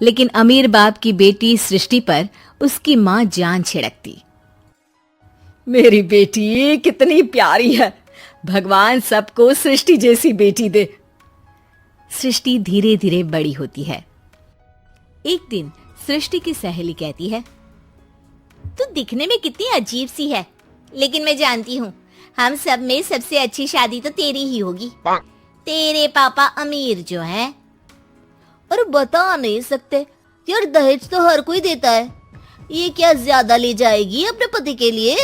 लेकिन अमीर बाप की बेटी सृष्टि पर उसकी माँ जान छिड़कती। मेरी बेटी कितनी प्यारी है, भगवान सबको सृष्टि जैसी बेटी दे। सृष्टि धीरे धीरे बड़ी होती है। एक दिन सृष्टि की सहेली कहती है, तू दिखने में कितनी अजीब सी है, लेकिन मैं जानती हूँ हम सब में सबसे अच्छी शादी तो तेरी ही होगी। तेरे पापा अमीर जो हैं। और बता नहीं सकते यार, दहेज तो हर कोई देता है, ये क्या ज्यादा ले जाएगी अपने पति के लिए?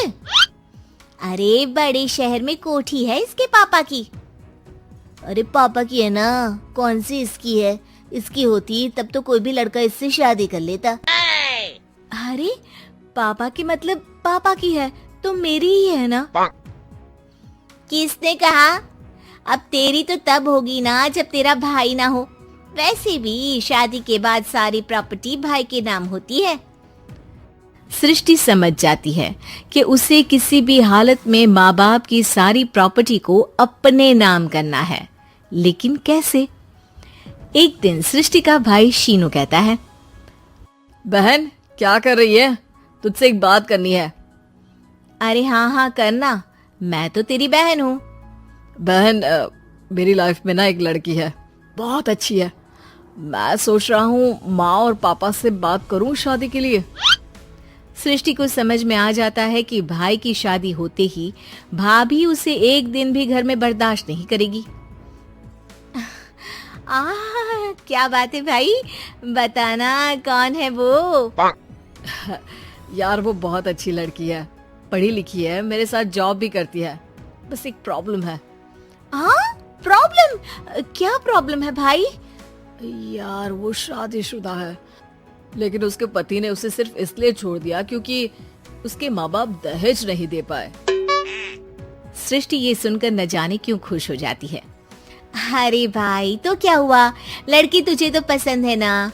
अरे बड़े शहर में कोठी है इसके पापा की। अरे पापा की है ना, कौन सी इसकी है? इसकी होती तब तो कोई भी लड़का इससे शादी कर लेता। अरे पापा की मतलब पापा की है तो मेरी ही है ना? किसने कहा? अब तेरी तो तब होगी ना जब तेरा भाई ना हो। वैसे भी शादी के बाद सारी प्रॉपर्टी भाई के नाम होती है। सृष्टि समझ जाती है कि उसे किसी भी हालत में माँ बाप की सारी प्रॉपर्टी को अपने नाम करना है, लेकिन कैसे? एक दिन सृष्टि का भाई शीनू कहता है, बहन क्या कर रही है? तुझसे एक बात करनी है। अरे हाँ हाँ करना, मैं तो तेरी बहन हूँ। बहन मेरी लाइफ में ना एक लड़की है, बहुत अच्छी है। मैं सोच रहा हूँ माँ और पापा से बात करूँ शादी के लिए। सृष्टि को समझ में आ जाता है कि भाई की शादी होते ही भाभी उसे एक दिन भी घर में बर्दाश्त नहीं करेगी। क्या बात है भाई, बताना कौन है वो? यार वो बहुत अच्छी लड़की है, पढ़ी लिखी है, मेरे साथ जॉब भी करती है। बस एक प्रॉब्लम है। हाँ प्रॉब्लम? क्या प्रॉब्लम है भाई? यार वो शादीशुदा है, लेकिन उसके पति ने उसे सिर्फ इसलिए छोड़ दिया क्योंकि उसके माँ बाप दहेज नहीं दे पाए। सृष्टि ये सुनकर न जाने क्यों खुश हो जाती है। अरे भाई तो क्या हुआ, लड़की तुझे तो पसंद है ना?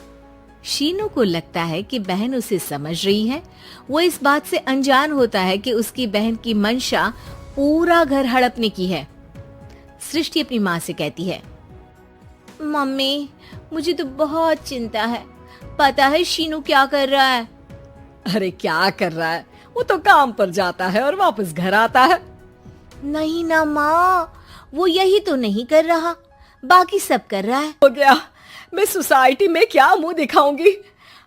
शीनू को लगता है कि बहन उसे समझ रही है। वो इस बात से अनजान होता है कि उसकी बहन की मंशा पूरा घर हड़पने की है। सृष्टि अपनी माँ से कहती है, मम्मी मुझे तो बहुत चिंता है। पता है शीनू क्या कर रहा है? अरे क्या कर रहा है? वो तो काम पर जाता है और वापस घर आता है। नहीं ना माँ, वो यही तो नहीं कर रहा, बाकी सब कर रहा है। हो गया, मैं सोसाइटी में क्या मुंह दिखाऊंगी?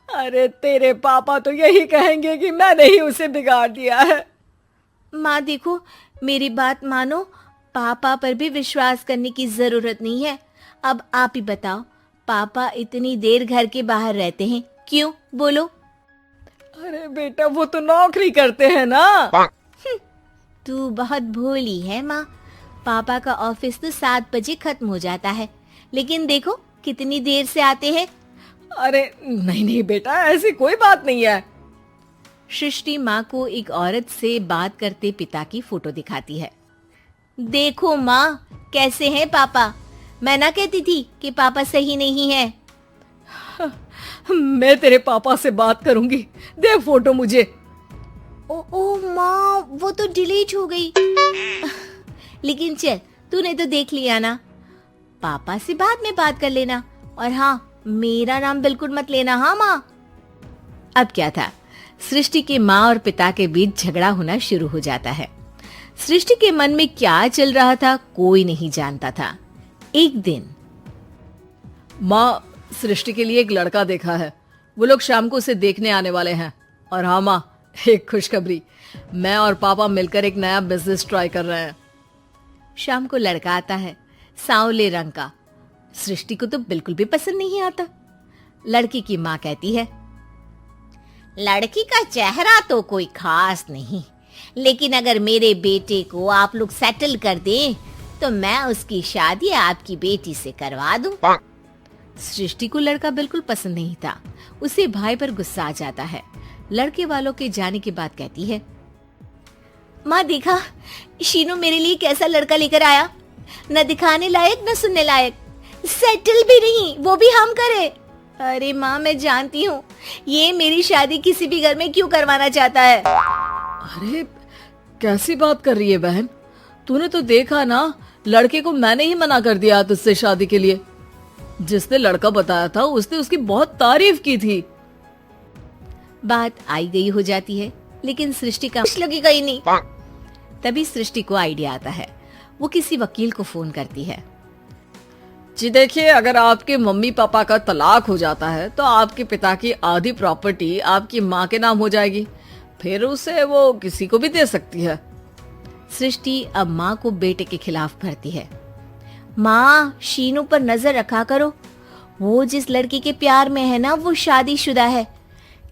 अरे तेरे पापा तो यही कहेंगे कि मैंने ही उसे बिगाड़ दिया है। माँ देखो, मेरी बात मानो, पापा पर भी विश्वास करने की जरूरत नहीं है। अब आप ही बताओ, पापा इतनी देर घर के बाहर रहते हैं क्यों? बोलो। अरे बेटा वो तो नौकरी करते हैं ना। तू बहुत भोली है माँ। पापा का ऑफिस तो 7 बजे खत्म हो जाता है, लेकिन देखो कितनी देर से आते हैं। अरे नहीं नहीं बेटा, ऐसी कोई बात नहीं है। सृष्टि माँ को एक औरत से बात करते पिता की फोटो दिखाती है। देखो माँ कैसे हैं पापा, मैं ना कहती थी कि पापा सही नहीं है। मैं तेरे पापा से बात करूंगी, दे फोटो मुझे। ओ माँ, वो तो डिलीट हो गई। लेकिन चल, तूने तो देख लिया ना, पापा से बाद में बात कर लेना। और हाँ, मेरा नाम बिल्कुल मत लेना। हाँ माँ। अब क्या था, सृष्टि के माँ और पिता के बीच झगड़ा होना शुरू हो जाता है। सृष्टि के मन में क्या चल रहा था कोई नहीं जानता था। एक दिन, माँ सृष्टि के लिए एक लड़का देखा है, वो लोग शाम को उसे देखने आने वाले हैं। और हाँ माँ, एक खुशखबरी, मैं और पापा मिलकर एक नया बिजनेस ट्राई कर रहे हैं। शाम को लड़का आता है, सांवले रंग का। सृष्टि को तो बिल्कुल भी पसंद नहीं आता। लड़की की माँ कहती है, लड़की का चेहरा तो कोई खास नहीं, लेकिन अगर मेरे बेटे को आप लोग सेटल कर दें तो मैं उसकी शादी आपकी बेटी से करवा दूं। सृष्टि को लड़का बिल्कुल पसंद नहीं था। उसे भाई पर गुस्सा आ जाता है। लड़के वालों के जाने के बाद कहती है, माँ देखा, शीनू मेरे लिए कैसा लड़का लेकर आया, न दिखाने लायक न सुनने लायक, सेटल भी नहीं, वो भी हम करे। अरे माँ मैं जानती हूँ ये मेरी शादी किसी भी घर में क्यों करवाना चाहता है। अरे कैसी बात कर रही है बहन, तूने तो देखा ना, लड़के को मैंने ही मना कर दिया तुझसे शादी के लिए। जिसने लड़का बताया था उसने उसकी बहुत तारीफ की थी। बात आई गई हो जाती है, लेकिन सृष्टि का कुछ लगेगा ही नहीं। तभी सृष्टि को आइडिया आता है। वो किसी वकील को फोन करती है। जी देखिए, अगर आपके मम्मी पापा का तलाक हो जाता है तो आपके पिता की आधी प्रॉपर्टी आपकी माँ के नाम हो जाएगी, फिर उसे वो किसी को भी दे सकती है। सृष्टि अब माँ को बेटे के खिलाफ भरती है। माँ, शीनू पर नजर रखा करो। वो जिस लड़की के प्यार में है ना, वो शादीशुदा है।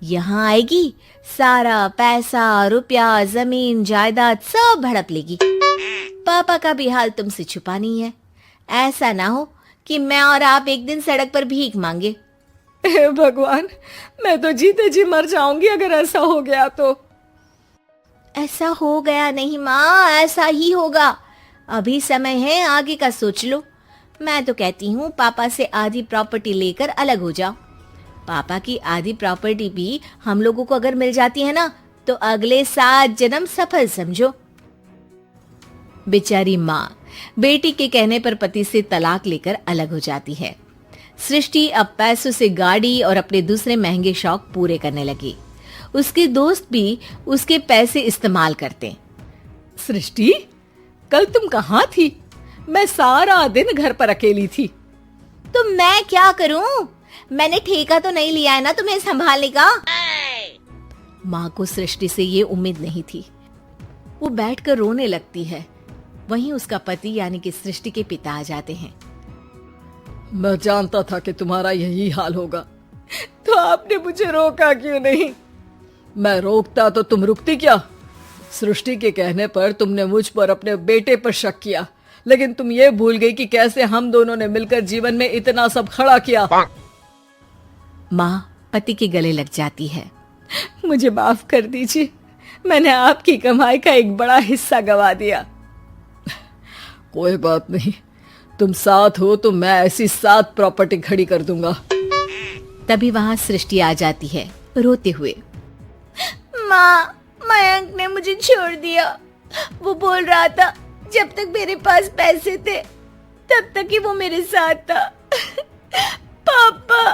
यहाँ आएगी, सारा पैसा, रुपया, जमीन, जायदाद सब हड़प लेगी। पापा का भी हाल तुमसे छुपा नहीं है। ऐसा ना हो कि मैं और आप एक दिन सड़क पर भीख मांगे। हे भगवान, मैं तो जीते जी मर जाऊंगी अगर ऐसा हो गया तो। ऐसा हो गया नहीं माँ, ऐसा ही होगा। अभी समय है, आगे का सोच लो। मैं तो कहती हूँ पापा से आधी प्रॉपर्टी लेकर अलग हो जाओ। पापा की आधी प्रॉपर्टी भी हम लोगों को अगर मिल जाती है ना, तो अगले 7 जन्म सफल समझो। बेचारी माँ बेटी के कहने पर पति से तलाक लेकर अलग हो जाती है। सृष्टि अब पैसों से गाड़ी और अपने दूसरे महंगे शौक पूरे करने लगी। उसके दोस्त भी उसके पैसे इस्तेमाल करते। सृष्टि, कल तुम कहाँ थी? मैं सारा दिन घर पर अकेली थी। तो मैं क्या करूं? मैंने ठेका तो नहीं लिया है ना तुम्हें संभालने का। माँ को सृष्टि से ये उम्मीद नहीं थी। वो बैठकर रोने लगती है। वहीं उसका पति यानी कि सृष्टि के पिता आ जाते हैं। मैं जानता था कि तुम्हारा यही हाल होगा, तो आपने मुझे रोका क्यों नहीं? मैं रोकता तो तुम रुकती क्या? सृष्टि के कहने पर तुमने मुझ पर अपने बेटे पर शक किया, लेकिन तुम ये भूल गई कि कैसे हम दोनों ने मिलकर जीवन में इतना सब खड़ा किया। माँ पति के गले लग जाती है। मुझे माफ कर दीजिए, मैंने आपकी कमाई का एक बड़ा हिस्सा गवा दिया। कोई बात नहीं, तुम साथ हो तो मैं ऐसी 7 प्रॉपर्टी खड़ी कर दूंगा। तभी वहां सृष्टि आ जाती है रोते हुए। माँ, मयंक ने मुझे छोड़ दिया। वो बोल रहा था जब तक मेरे पास पैसे थे तब तक ही वो मेरे साथ था। पापा,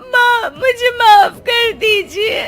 माँ, मुझे माफ कर दीजिए।